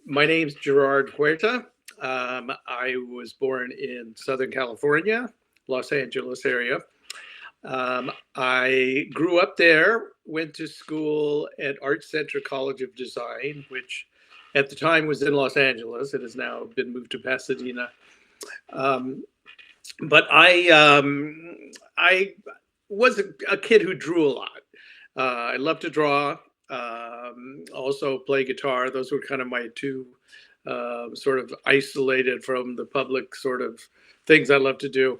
My name's Gerard Huerta. I was born in Southern California, Los Angeles area. I grew up there, went to school at Art Center College of Design, which at the time was in Los Angeles. It has now been moved to Pasadena. Um, but I was a kid who drew a lot. I love to draw. Also play guitar. Those were kind of my two sort of isolated from the public sort of things I love to do.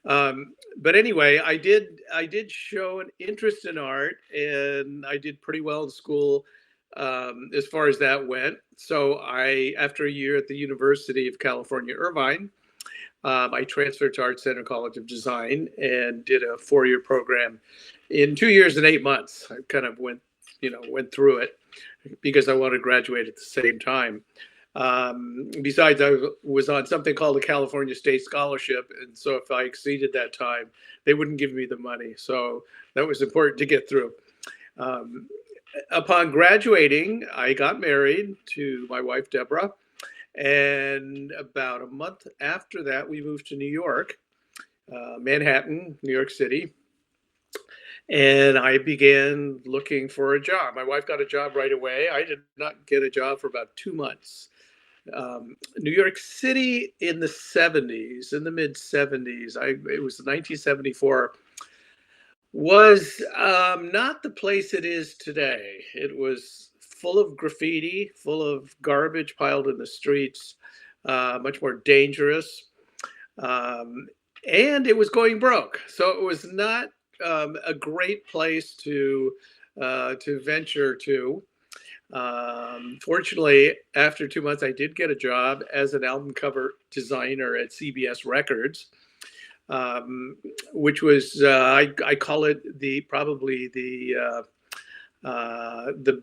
But anyway, I did show an interest in art, and I did pretty well in school as far as that went. So after a year at the University of California, Irvine, I transferred to Art Center College of Design and did a 4-year program in 2 years and 8 months. I kind of went through it because I wanted to graduate at the same time. Besides, I was on something called a California State Scholarship, and so if I exceeded that time, they wouldn't give me the money. So that was important to get through. Um, Upon graduating, I got married to my wife, Deborah. And about a month after that, we moved to New York, Manhattan, New York City. And I began looking for a job. My wife got a job right away. I did not get a job for about 2 months. New York City in the 70s, in the mid 70s, it was 1974, was not the place it is today. It was full of graffiti, full of garbage piled in the streets, much more dangerous. Um, and it was going broke. So it was not a great place to venture to. Fortunately, after 2 months, I did get a job as an album cover designer at CBS Records, um, which was I call it probably the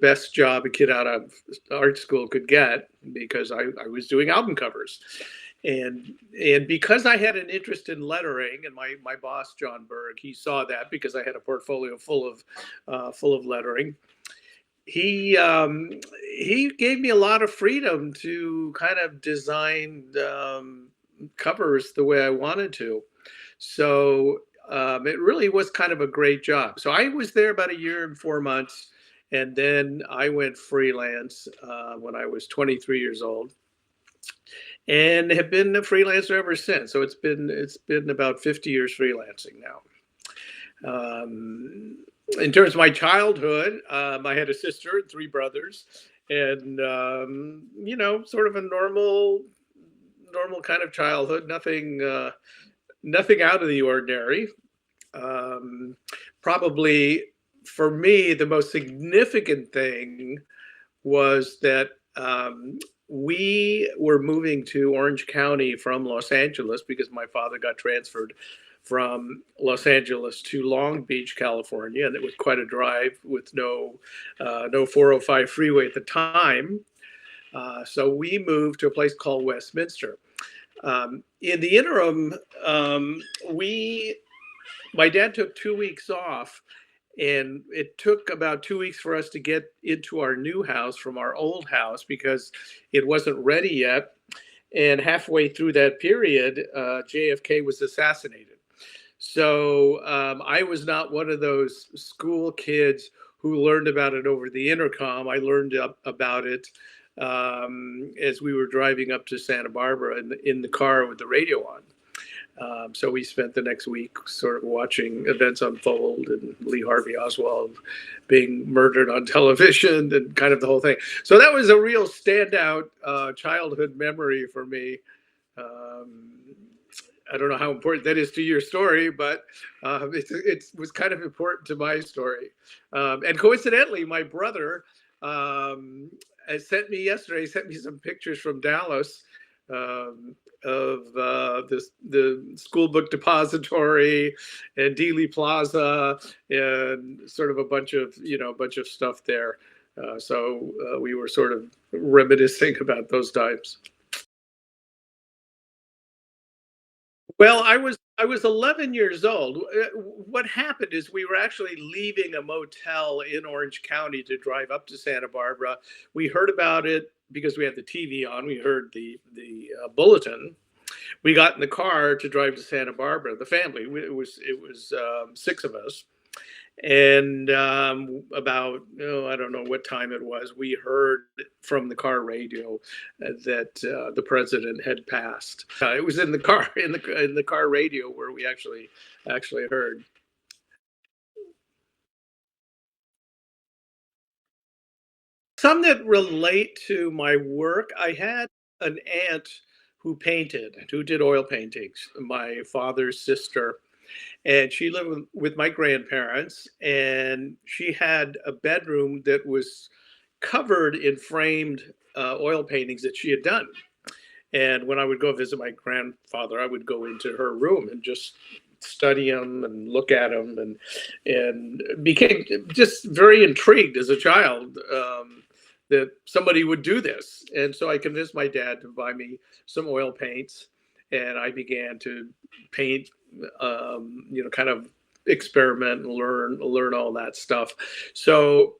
best job a kid out of art school could get because I was doing album covers. And because I had an interest in lettering, and my boss John Berg, he saw that because I had a portfolio full of lettering. He um, he gave me a lot of freedom to kind of design covers the way I wanted to. So it really was kind of a great job. So I was there about a year and 4 months, and then I went freelance when I was 23 years old, and have been a freelancer ever since. So it's been about 50 years freelancing now. Um, in terms of my childhood, I had a sister and three brothers, and sort of a normal kind of childhood. Nothing out of the ordinary. Um, Probably for me, the most significant thing was that we were moving to Orange County from Los Angeles because my father got transferred from Los Angeles to Long Beach, California, and it was quite a drive with no 405 freeway at the time. So we moved to a place called Westminster. In the interim, we my dad took 2 weeks off, and it took about 2 weeks for us to get into our new house from our old house because it wasn't ready yet. And halfway through that period, JFK was assassinated. So I was not one of those school kids who learned about it over the intercom. I learned about it as we were driving up to Santa Barbara in the car with the radio on. So we spent the next week sort of watching events unfold and Lee Harvey Oswald being murdered on television and kind of the whole thing. So that was a real standout childhood memory for me. Um, I don't know how important that is to your story, but it was kind of important to my story. And coincidentally, my brother sent me some pictures from Dallas um, of the school book depository and Dealey Plaza and sort of a bunch of stuff there. So we were sort of reminiscing about those times. Well, I was 11 years old. What happened is we were actually leaving a motel in Orange County to drive up to Santa Barbara. We heard about it because we had the TV on, we heard the bulletin. We got in the car to drive to Santa Barbara. The family, it was 6 of us, and about, oh, I don't know what time it was. We heard from the car radio that the president had passed. It was in the car, in the car radio, where we actually heard. Some that relate to my work. I had an aunt who did oil paintings, my father's sister, and she lived with my grandparents, and she had a bedroom that was covered in framed oil paintings that she had done. And when I would go visit my grandfather, I would go into her room and just study them and look at them, and became just very intrigued as a child, that somebody would do this. And so I convinced my dad to buy me some oil paints, and I began to paint, kind of experiment and learn all that stuff. So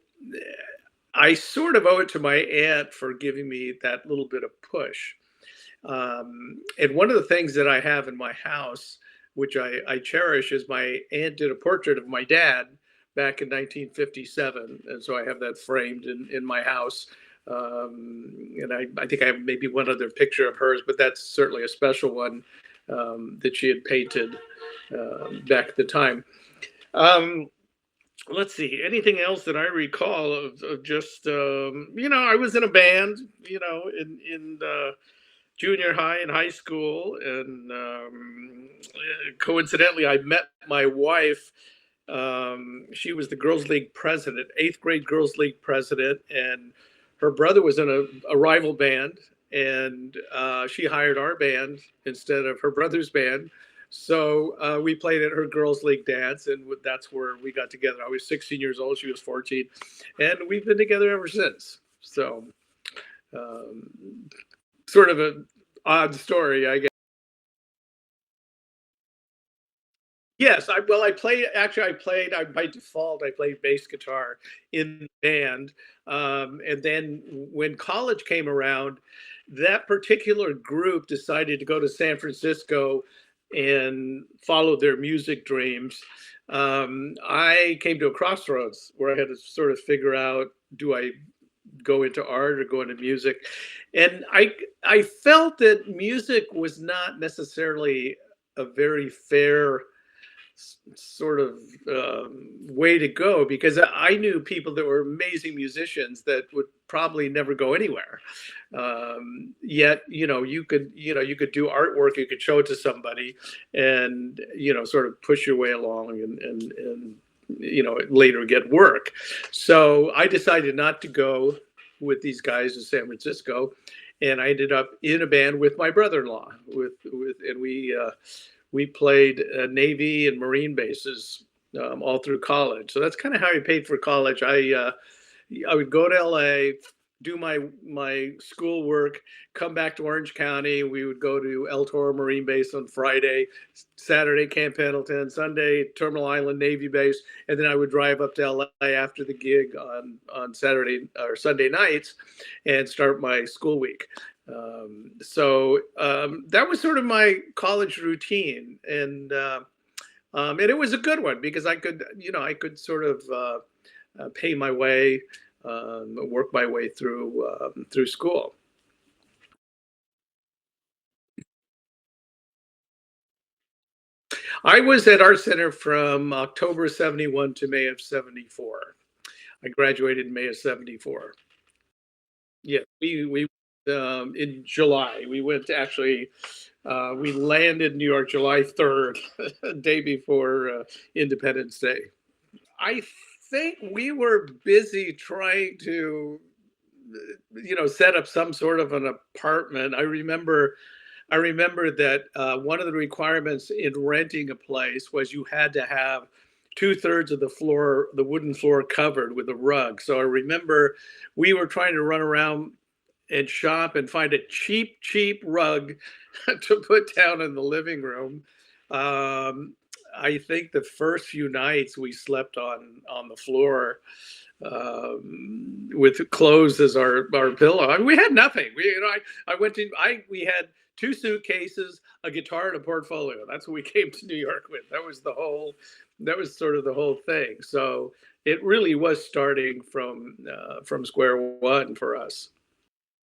I sort of owe it to my aunt for giving me that little bit of push. And one of the things that I have in my house, which I cherish, is my aunt did a portrait of my dad back in 1957. And so I have that framed in my house. And I think I have maybe one other picture of hers, but that's certainly a special one, that she had painted back at the time. Um, let's see, anything else that I recall of just, I was in a band, in junior high and high school, and coincidentally, I met my wife. She was the girls' league president, eighth grade girls' league president, and her brother was in a rival band, and she hired our band instead of her brother's band. So we played at her girls' league dance, and that's where we got together. I was 16 years old; she was 14, and we've been together ever since. So, um, sort of a odd story, I guess. Yes, I played. Actually, I played. By default, I played bass guitar in the band, and then when college came around, that particular group decided to go to San Francisco and follow their music dreams. I came to a crossroads where I had to sort of figure out: do I go into art or go into music? And I felt that music was not necessarily a very fair sort of way to go, because I knew people that were amazing musicians that would probably never go anywhere. Yet, you could do artwork, you could show it to somebody, and sort of push your way along, and later get work. So I decided not to go with these guys in San Francisco, and I ended up in a band with my brother-in-law, and we played Navy and Marine bases all through college. So that's kind of how I paid for college. I would go to LA, do my schoolwork, come back to Orange County. We would go to El Toro Marine Base on Friday, Saturday Camp Pendleton, Sunday Terminal Island Navy Base, and then I would drive up to LA after the gig on Saturday or Sunday nights, and start my school week. So that was sort of my college routine, and it was a good one because I could sort of pay my way, work my way through school. I was at Art Center from October '71 to May of '74. I graduated in May of '74. Yeah, we in July. We went actually. We landed in New York July 3rd, day before Independence Day. I think we were busy trying to, set up some sort of an apartment. I remember that one of the requirements in renting a place was you had to have two-thirds of the floor, the wooden floor, covered with a rug. So I remember we were trying to run around and shop and find a cheap rug to put down in the living room. Um, I think the first few nights we slept on the floor, with clothes as our pillow. I mean, we had nothing. I went to I we had two suitcases, a guitar, and a portfolio. That's what we came to New York with. That was sort of the whole thing. So it really was starting from square one for us.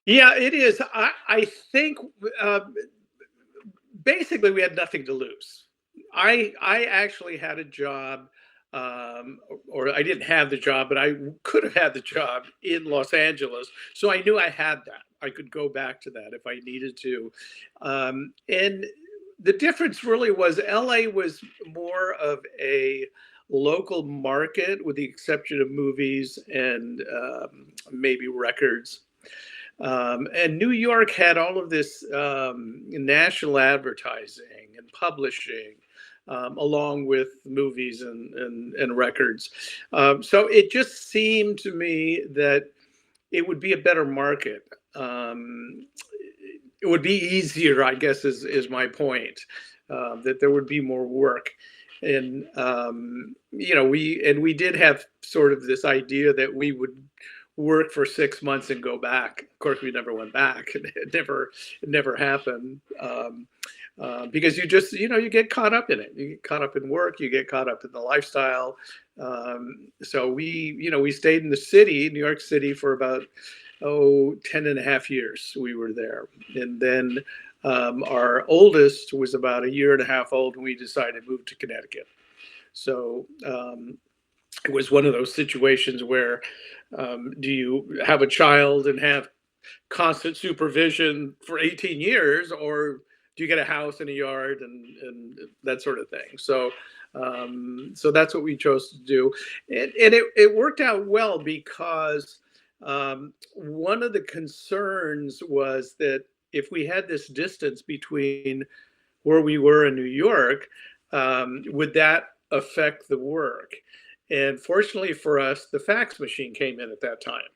Yeah, it is. I think uh, basically we had nothing to lose. I actually had a job, or I didn't have the job, but I could have had the job in Los Angeles, so I knew I had that. I could go back to that if I needed to, and the difference really was LA was more of a local market, with the exception of movies and maybe records, and New York had all of this national advertising and publishing, along with movies and records. So it just seemed to me that it would be a better market. It would be easier, I guess, is my point. That there would be more work. And we did have sort of this idea that we would work for 6 months and go back. Of course, we never went back. It never happened, because you get caught up in it. You get caught up in work. You get caught up in the lifestyle. So we stayed in the city, New York City, for about 10 and a half years. We were there, and then our oldest was about a year and a half old, and we decided to move to Connecticut. So it was one of those situations where, do you have a child and have constant supervision for 18 years, or do you get a house and a yard and that sort of thing? So that's what we chose to do, and it worked out well because one of the concerns was that if we had this distance between where we were in New York, would that affect the work? And fortunately for us, the fax machine came in at that time.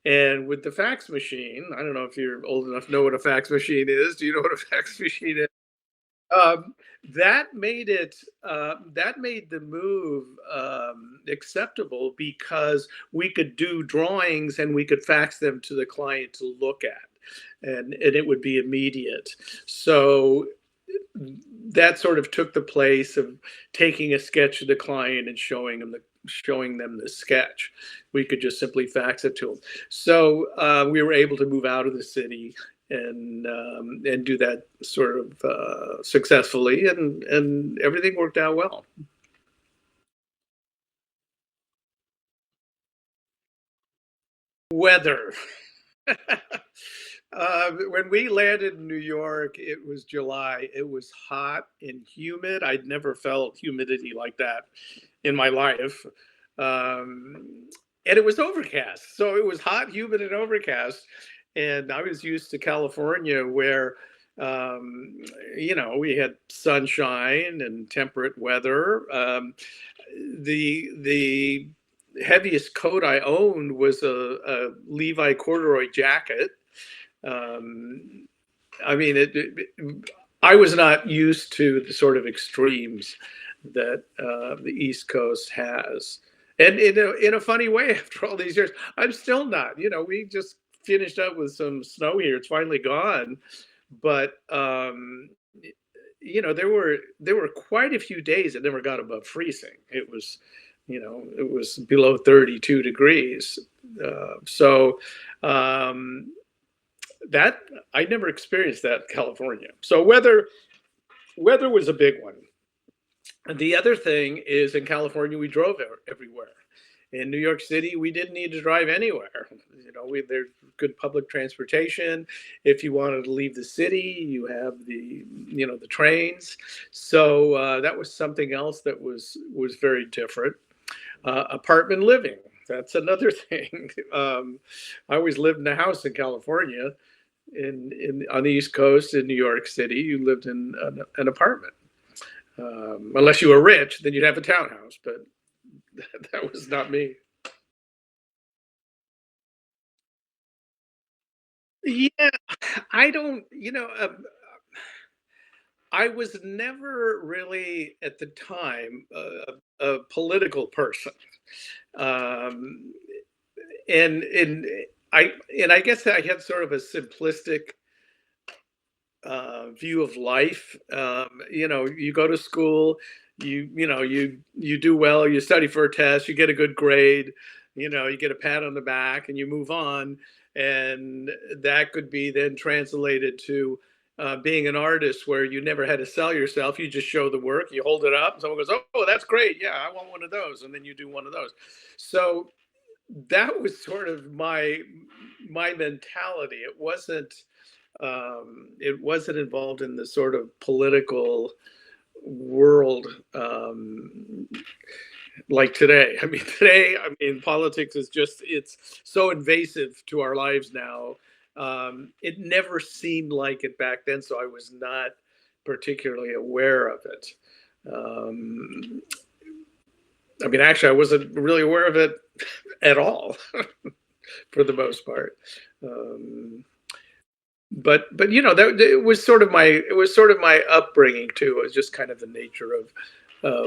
And with the fax machine, I don't know if you're old enough to know what a fax machine is. Do you know what a fax machine is? Um, that made the move acceptable because we could do drawings and we could fax them to the client to look at, and it would be immediate. So that sort of took the place of taking a sketch to the client and showing them the sketch. We could just simply fax it to them. So we were able to move out of the city and do that sort of successfully, and everything worked out well. Weather. When we landed in New York, it was July. It was hot and humid. I'd never felt humidity like that in my life. And it was overcast. So it was hot, humid, and overcast. And I was used to California where, um, we had sunshine and temperate weather. The heaviest coat I owned was a Levi corduroy jacket. Um, I mean, I was not used to the sort of extremes that the East Coast has. And in a funny way, after all these years, I'm still not. We just finished up with some snow here. It's finally gone. But there were quite a few days that never got above freezing. It was below 32 degrees. So that I never experienced that in California. So weather was a big one. And the other thing is, in California we drove everywhere. In New York City, we didn't need to drive anywhere. There's good public transportation. If you wanted to leave the city, you have the trains. So that was something else that was very different. Apartment living. That's another thing. I always lived in a house in California. In on the East Coast in New York City, you lived in an apartment. Unless you were rich, then you'd have a townhouse. But that was not me. Yeah, I don't. I was never really at the time a political person. Um, and I guess I had sort of a simplistic view of life. You go to school, you do well, you study for a test, you get a good grade, you get a pat on the back, and you move on. And that could be then translated to being an artist, where you never had to sell yourself. You just show the work, you hold it up, and someone goes, "Oh, that's great! Yeah, I want one of those," and then you do one of those. So that was sort of my mentality. It wasn't involved in the sort of political world, like today. I mean, today, politics is it's so invasive to our lives now. It never seemed like it back then, so I was not particularly aware of it. Um, actually, I wasn't really aware of it at all for the most part. Um, but that it was sort of my upbringing too. It was just kind of the nature of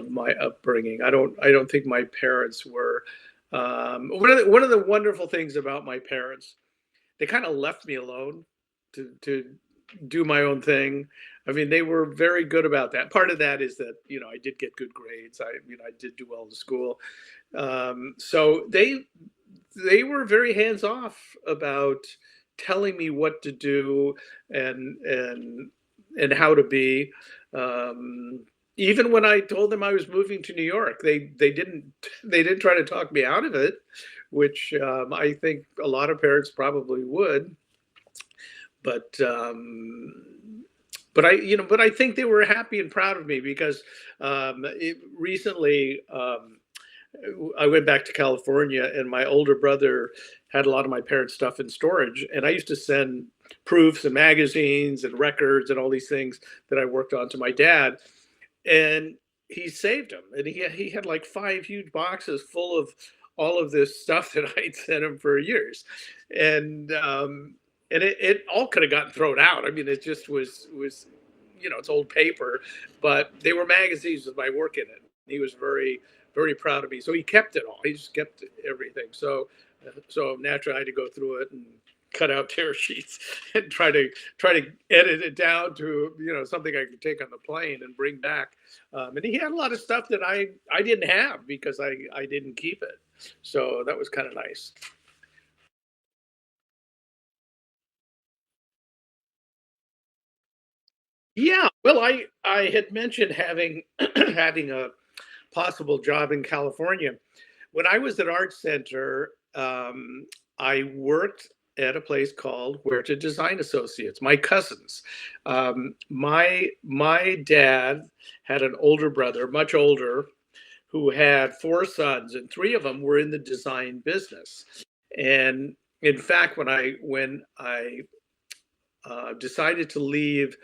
my upbringing. I don't think my parents were one of the wonderful things about my parents. They kind of left me alone to do my own thing. They were very good about that. Part of that is that I did get good grades. I did do well in school. So they were very hands off about telling me what to do and how to be. Um, Even when I told them I was moving to New York, they didn't try to talk me out of it, which I think a lot of parents probably would. But but I think they were happy and proud of me because recently. I went back to California, and my older brother had a lot of my parents' stuff in storage, and I used to send proofs and magazines and records and all these things that I worked on to my dad, and he saved them, and he had like five huge boxes full of all of this stuff that I'd sent him for years, and it all could have gotten thrown out. It just was it's old paper, but they were magazines with my work in it. He was very very proud of me. So he kept it all. He just kept everything. So naturally I had to go through it and cut out tear sheets and try to edit it down to something I could take on the plane and bring back. And he had a lot of stuff that I didn't have because I didn't keep it. So that was kind of nice. Yeah. Well, I had mentioned having having a possible job in California. When I was at Art Center, I worked at a place called Huerta Design Associates. My cousins. My dad had an older brother, much older, who had four sons, and three of them were in the design business. And in fact, when I decided to leave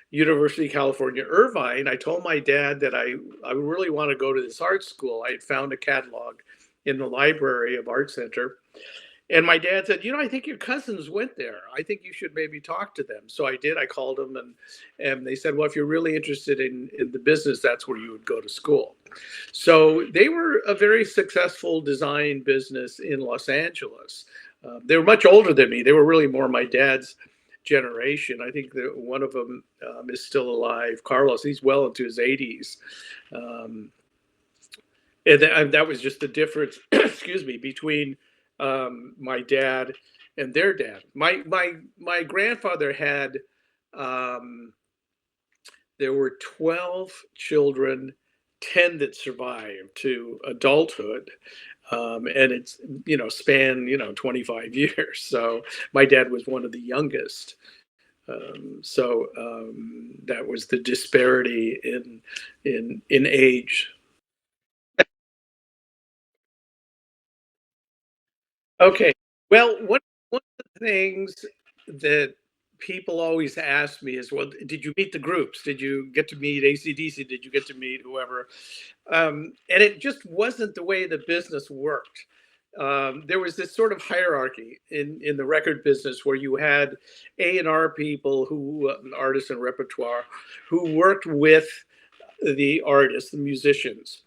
University of California, Irvine, I told my dad that I really want to go to this art school. I had found a catalog in the library of Art Center. And my dad said, I think your cousins went there. I think you should maybe talk to them. So I did. I called them, and they said, well, if you're really interested in the business, that's where you would go to school. So they were a very successful design business in Los Angeles. They were much older than me. They were really more my dad's generation. I think that one of them is still alive. Carlos, he's well into his 80s. Um, and that was just the difference, excuse me, between my dad and their dad. My grandfather had um, there were 12 children, 10 that survived to adulthood. And it's span 25 years. So my dad was one of the youngest. That was the disparity in age. Okay. Well, one of the things that people always ask me is, well, did you meet the groups? Did you get to meet ACDC? Did you get to meet whoever? And it just wasn't the way the business worked. There was this sort of hierarchy in the record business where you had A&R people artists and repertoire, who worked with the artists, the musicians.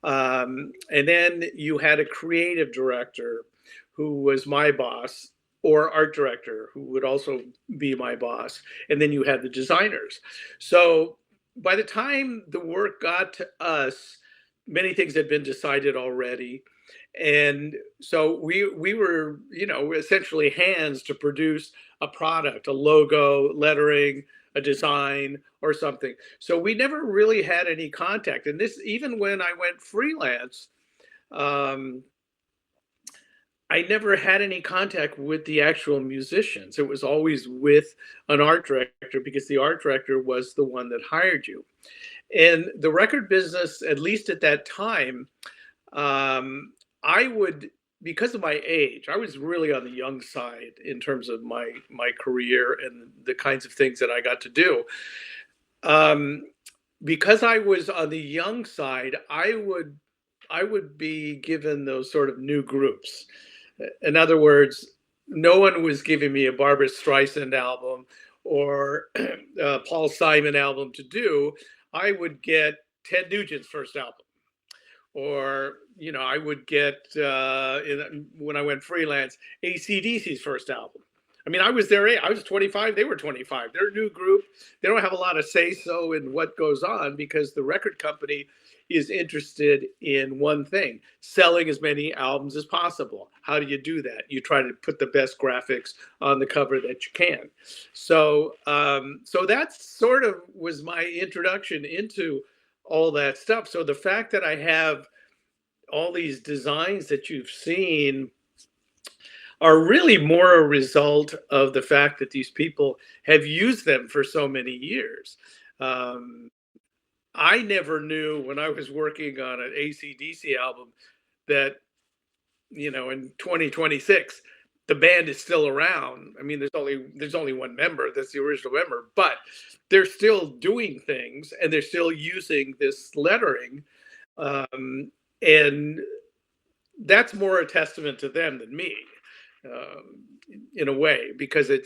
And then you had a creative director who was my boss, or art director who would also be my boss. And then you had the designers. So by the time the work got to us, many things had been decided already. And so we were, essentially hands to produce a product, a logo, lettering, a design, or something. So we never really had any contact. And this, even when I went freelance, um, I never had any contact with the actual musicians. It was always with an art director, because the art director was the one that hired you. And the record business, at least at that time, I would, because of my age, I was really on the young side in terms of my career and the kinds of things that I got to do. Um, because I was on the young side, I would be given those sort of new groups. In other words, no one was giving me a Barbra Streisand album or a Paul Simon album to do. I would get Ted Nugent's first album, or I would get when I went freelance, AC/DC's first album. I mean, I was there. I was 25. They were 25. They're a new group. They don't have a lot of say so in what goes on, because the record company is interested in one thing: selling as many albums as possible. How do you do that? You try to put the best graphics on the cover that you can. So that sort of was my introduction into all that stuff. So the fact that I have all these designs that you've seen are really more a result of the fact that these people have used them for so many years. Um, I never knew when I was working on an AC/DC album that, in 2026, the band is still around. I mean, there's only one member, that's the original member, but they're still doing things and they're still using this lettering. Um, and that's more a testament to them than me, um, in a way, because I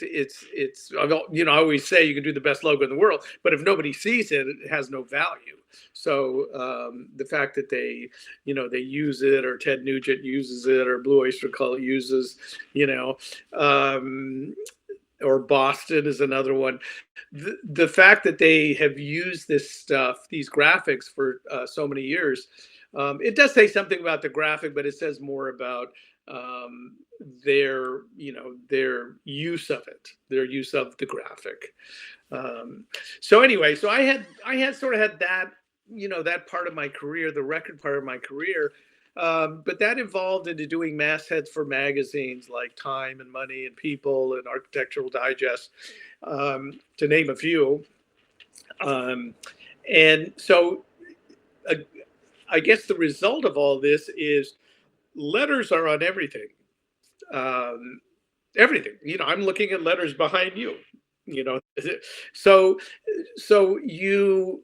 always say you can do the best logo in the world, but if nobody sees it, it has no value. So the fact that they use it, or Ted Nugent uses it, or Blue Oyster Cult uses, you know, um, or Boston is another one. The fact that they have used this stuff, these graphics, for so many years, it does say something about the graphic, but it says more about um, their use of it, their use of the graphic. So anyway, so I had sort of had that, that part of my career, the record part of my career. But that evolved into doing mastheads for magazines like Time and Money and People and Architectural Digest, to name a few. Um, and so uh, I guess the result of all this is letters are on everything. Um, Everything. I'm looking at letters behind you. You know, so you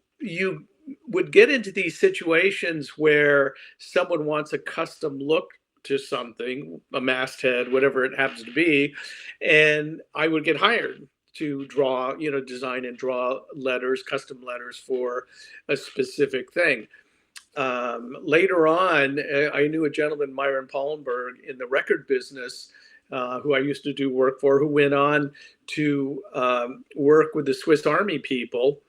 would get into these situations where someone wants a custom look to something, a masthead, whatever it happens to be, and I would get hired to draw, design and draw letters, custom letters for a specific thing. Later on, I knew a gentleman, Myron Pallenberg, in the record business, who I used to do work for, who went on to work with the Swiss Army people.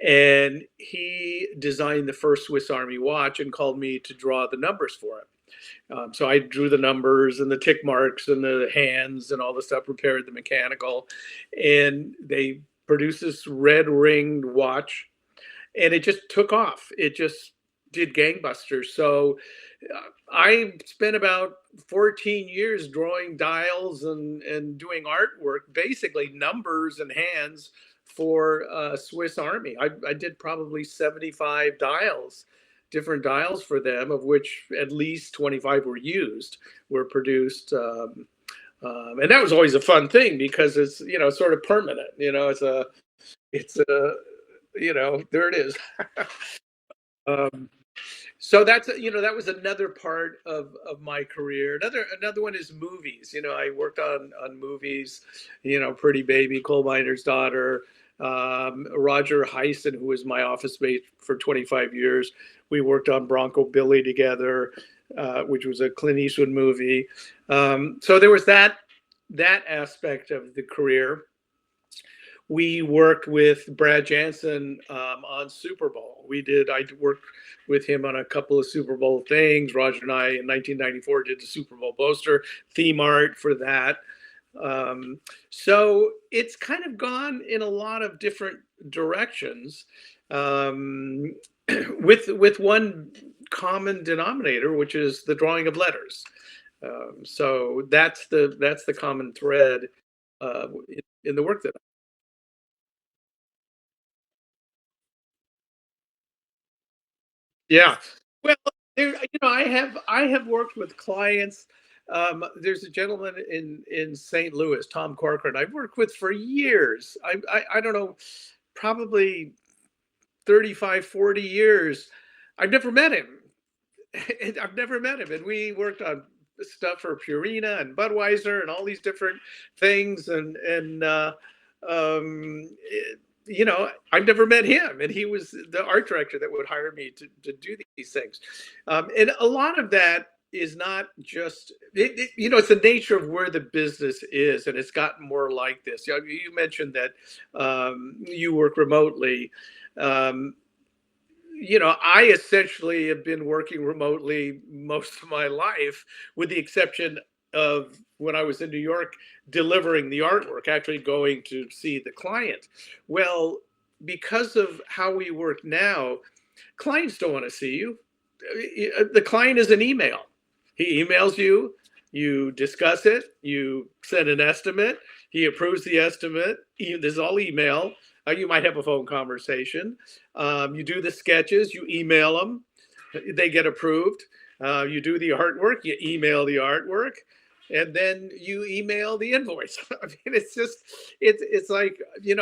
And he designed the first Swiss Army watch and called me to draw the numbers for it. So I drew the numbers and the tick marks and the hands and all the stuff, prepared the mechanical. And they produced this red ringed watch, and it just took off. It just did gangbusters. So I spent about 14 years drawing dials and doing artwork, basically numbers and hands, for Swiss Army. I did probably 75 dials, different dials for them, of which at least 25 were used, were produced. And that was always a fun thing, because it's, sort of permanent. It's a, there it is. Um, so that was another part of my career. Another one is movies. I worked on movies. Pretty Baby, Coal Miner's Daughter. Roger Heisen, who was my office mate for 25 years, We worked on Bronco Billy together, which was a Clint Eastwood movie. So there was that aspect of the career. We worked with Brad Jansen on Super Bowl. I worked with him on a couple of Super Bowl things. Roger and I in 1994 did the Super Bowl poster theme art for that. So it's kind of gone in a lot of different directions, um, with one common denominator, which is the drawing of letters. So that's the common thread in the work that. Yeah. Well, I have worked with clients. There's a gentleman in St. Louis, Tom Corcoran. I've worked with for years. I don't know, probably 35, 40 years. I've never met him. I've never met him, and we worked on stuff for Purina and Budweiser and all these different things, I've never met him, and he was the art director that would hire me to do these things, and a lot of that is not just it's the nature of where the business is, and it's gotten more like this. You mentioned that you work remotely. Um, I essentially have been working remotely most of my life, with the exception of when I was in New York delivering the artwork, actually going to see the client. Well, because of how we work now, clients don't want to see you. The client is an email. He emails you, you discuss it, you send an estimate, he approves the estimate. This is all email. You might have a phone conversation. You do the sketches, you email them, they get approved. You do the artwork, you email the artwork, and then you email the invoice. I mean, it's like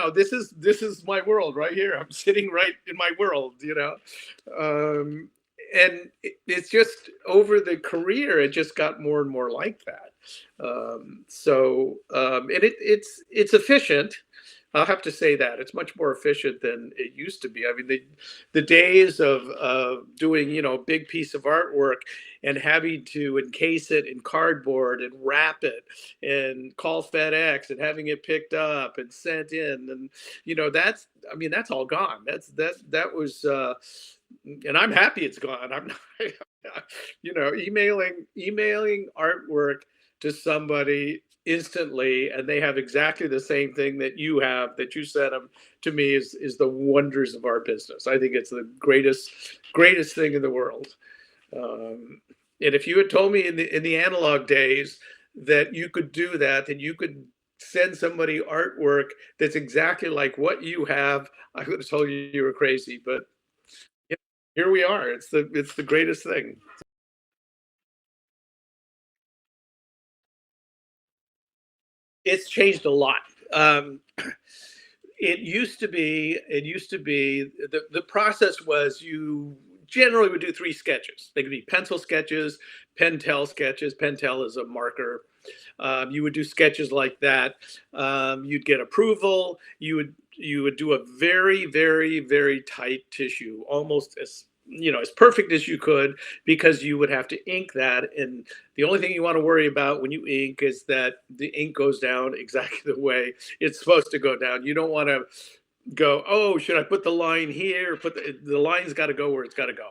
this is my world right here. I'm sitting right in my world. Um, and it's just over the career, it just got more and more like that. And it's efficient. I'll have to say that it's much more efficient than it used to be. I mean, the days of doing big piece of artwork and having to encase it in cardboard and wrap it and call FedEx and having it picked up and sent in, and that's, I mean, that's all gone. That was and I'm happy it's gone. I'm not, emailing artwork to somebody instantly, and they have exactly the same thing that you sent them to me, is the wonders of our business. I think it's the greatest thing in the world. um, and if you had told me in the analog days that you could do that, that you could send somebody artwork that's exactly like what you have, I would have told you were crazy. But yeah, here we are. It's the greatest thing. It's changed a lot. Um, it used to be the process was, you generally would do three sketches. They could be pencil sketches, pentel sketches. Pentel is a marker. You would do sketches like that. You'd get approval. You would do a very, very, very tight tissue, almost as perfect as you could, because you would have to ink that. And the only thing you want to worry about when you ink is that the ink goes down exactly the way it's supposed to go down. You don't want to go, oh, should I put the line here? Put the line's got to go where it's got to go.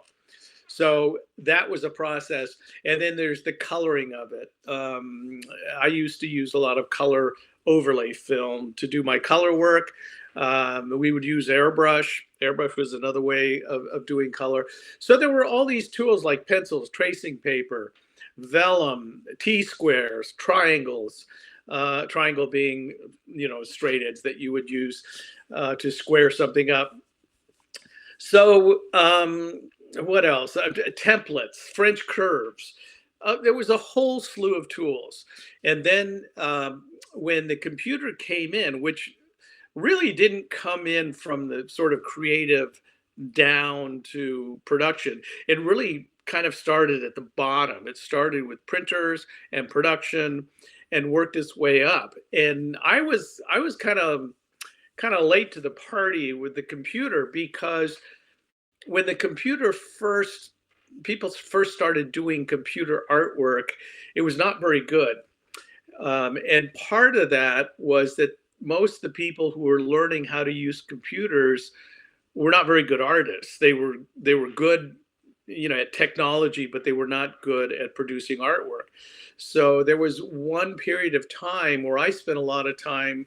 So that was a process. And then there's the coloring of it. I used to use a lot of color overlay film to do my color work. We would use airbrush. Airbrush was another way of doing color. So there were all these tools like pencils, tracing paper, vellum, T-squares, triangles. Triangle being, straight edge that you would use to square something up. So, what else? Templates, French curves. There was a whole slew of tools. And then when the computer came in, which really didn't come in from the sort of creative down to production, it really kind of started at the bottom. It started with printers and production and worked its way up. And I was kind of late to the party with the computer, because when the computer first people first started doing computer artwork, it was not very good. And part of that was that most of the people who were learning how to use computers were not very good artists. They were good, at technology, but they were not good at producing artwork. So there was one period of time where I spent a lot of time.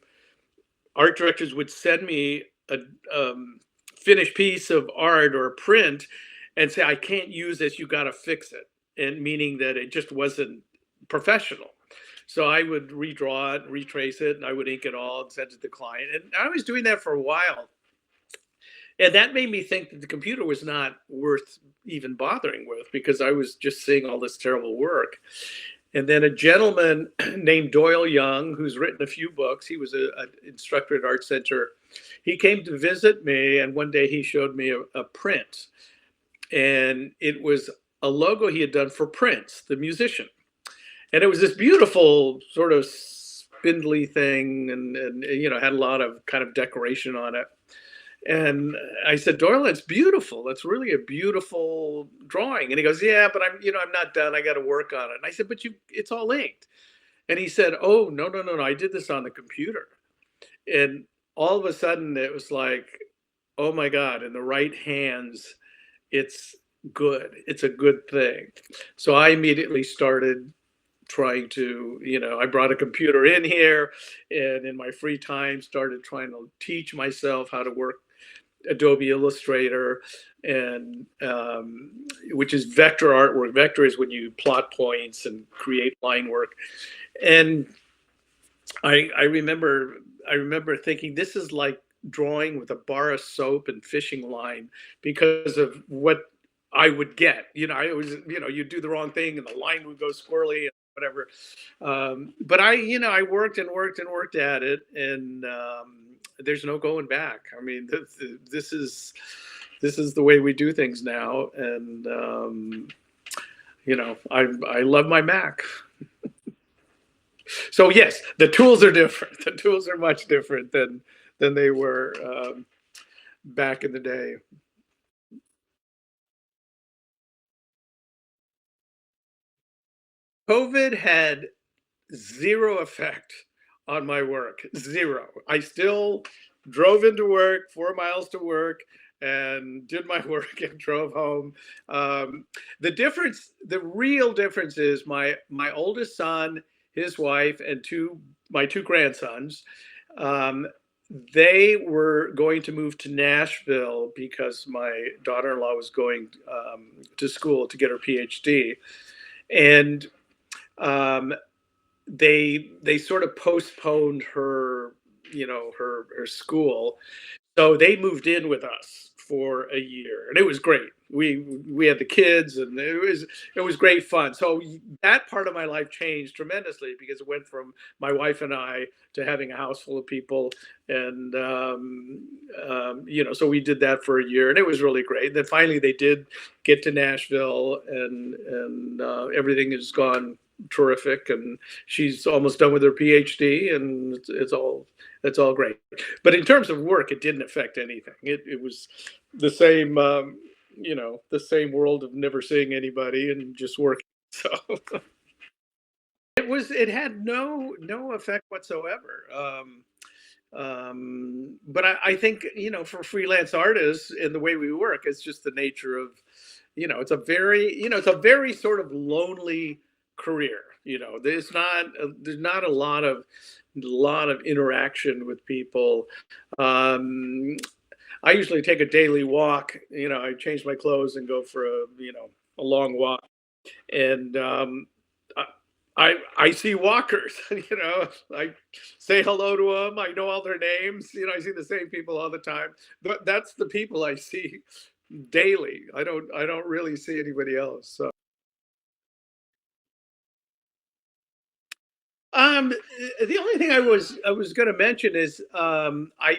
Art directors would send me a finished piece of art or a print and say, "I can't use this. You got to fix it," and meaning that it just wasn't professional. So I would redraw it, retrace it, and I would ink it all and send it to the client. And I was doing that for a while. And that made me think that the computer was not worth even bothering with because I was just seeing all this terrible work. And then a gentleman named Doyle Young, who's written a few books, he was an instructor at Art Center. He came to visit me, and one day he showed me a print. And it was a logo he had done for Prince, the musician. And it was this beautiful sort of spindly thing, and had a lot of kind of decoration on it. And I said, "Doyle, that's beautiful. That's really a beautiful drawing." And he goes, "Yeah, but I'm not done. I got to work on it." And I said, "But it's all inked." And he said, "Oh, no, no, no, no. I did this on the computer." And all of a sudden it was like, oh my God, in the right hands, it's good. It's a good thing. So I immediately started trying to, I brought a computer in here, and in my free time started trying to teach myself how to work Adobe Illustrator, and which is vector artwork. Vector is when you plot points and create line work. And I remember thinking this is like drawing with a bar of soap and fishing line because of what I would get. I was, you do the wrong thing and the line would go squirrely and whatever. But I worked and worked and worked at it, and there's no going back. I mean, this is the way we do things now, and I love my Mac. So yes, the tools are different. The tools are much different than they were back in the day. COVID had zero effect on my work. Zero. I still drove into work, 4 miles to work, and did my work and drove home. The real difference is my oldest son, his wife, and my two grandsons. Um, they were going to move to Nashville because my daughter-in-law was going to school to get her PhD, and um, they sort of postponed her, her school, so they moved in with us for a year, and it was great. We had the kids, and it was great fun. So that part of my life changed tremendously because it went from my wife and I to having a house full of people, and so we did that for a year, and it was really great. Then finally they did get to Nashville, and everything has gone terrific, and she's almost done with her PhD, and it's all great. But in terms of work, it didn't affect anything. It was the same, the same world of never seeing anybody and just working. So it had no effect whatsoever. But I think for freelance artists and the way we work, it's just the nature of, it's a very sort of lonely career. There's not a lot of interaction with people. Um, I usually take a daily walk. I change my clothes and go for a long walk, and I I see walkers. I say hello to them. I know all their names. I see the same people all the time. But that's the people I see daily. I don't really see anybody else. So um, the only thing I was going to mention is I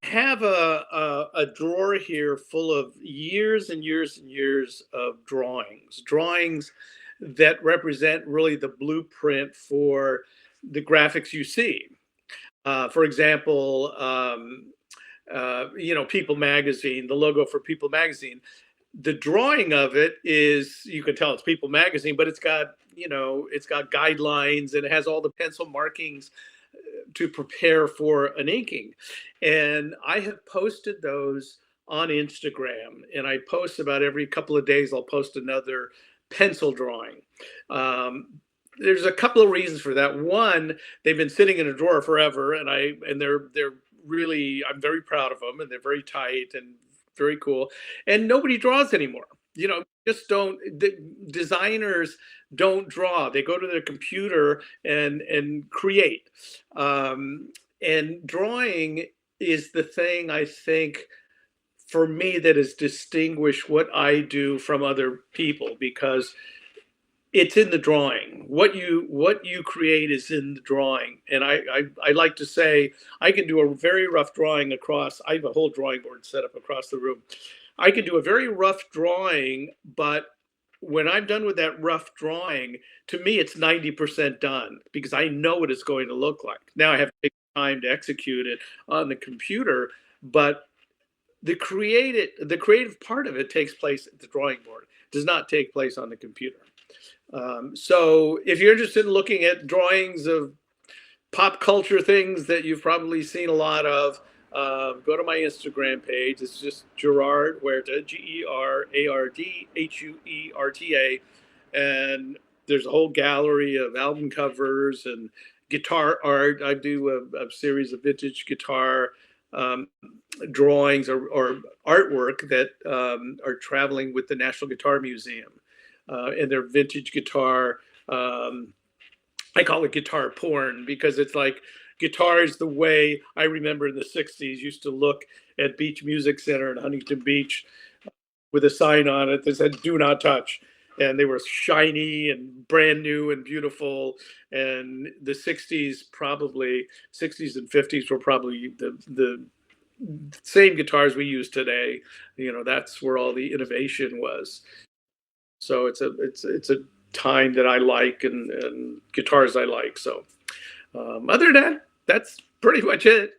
have a drawer here full of years and years and years of drawings that represent really the blueprint for the graphics you see. For example, People Magazine, the logo for People Magazine. The drawing of it is, you can tell it's People Magazine, but it's got guidelines and it has all the pencil markings to prepare for an inking. And I have posted those on Instagram, and I post about every couple of days. I'll post another pencil drawing. There's a couple of reasons for that. One, they've been sitting in a drawer forever, and they're really, I'm very proud of them, and they're very tight and very cool. And nobody draws anymore. Just don't. The designers don't draw. They go to their computer and create. And drawing is the thing, I think, for me, that has distinguished what I do from other people, because it's in the drawing. What you create is in the drawing. And I like to say I can do a very rough drawing across. I have a whole drawing board set up across the room. I can do a very rough drawing, but when I'm done with that rough drawing, to me it's 90% done, because I know what it's going to look like. Now I have to take time to execute it on the computer, but the creative part of it takes place at the drawing board. It does not take place on the computer. So if you're interested in looking at drawings of pop culture things that you've probably seen a lot of, go to my Instagram page. It's just Gerard Huerta, GerardHuerta, and there's a whole gallery of album covers and guitar art. I do a series of vintage guitar um, drawings or artwork that are traveling with the National Guitar Museum, and their vintage guitar. I call it guitar porn, because it's like guitars the way I remember in the 60s used to look at Beach Music Center in Huntington Beach with a sign on it that said "Do not touch." And they were shiny and brand new and beautiful. And the 60s and 50s were probably the same guitars we use today. That's where all the innovation was. So it's a time that I like, and guitars I like. So other than that, that's pretty much it.